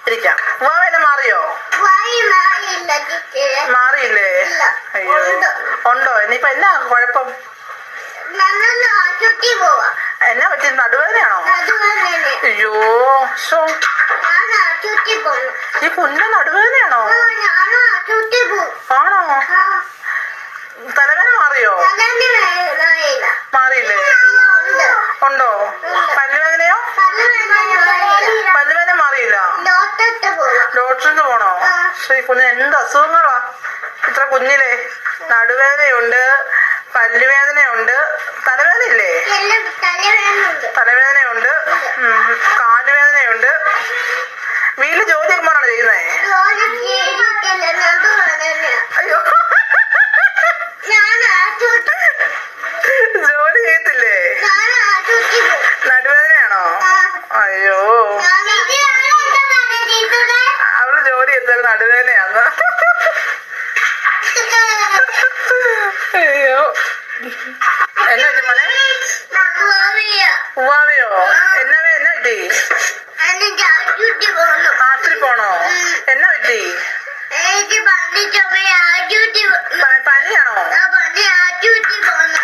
ഇരിക്കാം. ഉവ്വാവേനെ മാറിയോ? മാറിയില്ലേ? അയ്യോ ഉണ്ടോ? ഇനിയിപ്പൊ എന്നാ കുഴപ്പം? എന്നാ പറ്റി? നടുവേദനയാണോ? അയ്യോ ഈ കുഞ്ഞ നടുവേദനയാണോ? ആണോ? തലവേദന മാറിയോ? മാറിയില്ലേ? ഉണ്ടോ? പല്ലുവേദനയോ? പല്ലുവേദന മാറിയില്ല. ഡോക്ടറിന് പോണോ? ഈ കുഞ്ഞിന് എന്ത് അസുഖങ്ങളാ ഇത്ര കുഞ്ഞിലെ? നടുവേദനയുണ്ട്, പല്ലുവേദനയുണ്ട്, തലവേദന ഇല്ലേ? തലവേദനയുണ്ട്, കാലുവേദനയുണ്ട്. വീട്ടില് ജോലിയൊക്കെ മാറാണോ ചെയ്യുന്നേ? അയ്യോ ജോലി ചെയ്യത്തില്ലേ? നടുവേദനയാണോ? അയ്യോ അവള് ജോലി ചെയ്താൽ നടുവേദനയാന്ന്. അയ്യോ എന്നാ പറ്റി മോനെ? ഉവ്വാവയോ? എന്നാ പറ്റി? ആശുപത്രി പോണോ? എന്നാ പറ്റി? പനിയാണോ?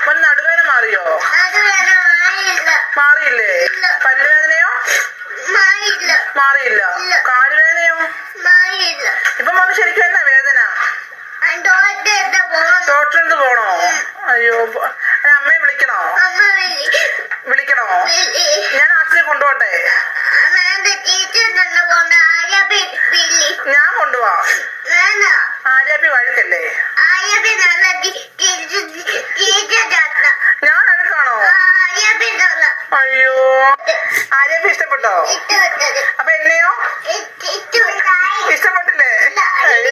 മോൻ നടുവേദന മാറിയോ? മാറിയില്ലേ? പല്ലുവേദനയോ? മാറിയില്ല. കാലുവേദനയോ? ഇപ്പൊ മോന് ശരിക്കും എന്നാ വേദന? ഡോക്ടറിന് പോണോ? അയ്യോ അമ്മയെ വിളിക്കണോ? വിളിക്കണോ? ഞാൻ ആശുപത്രി കൊണ്ടുപോട്ടെ? ഞാൻ കൊണ്ടുപോവാ. ആര്യാപ്പി വഴുക്കല്ലേ? ഞാൻ അഴുക്കാണോ? അയ്യോ ആര്യാപ്പി ഇഷ്ടപ്പെട്ടോ? അപ്പൊ എന്നെയോ?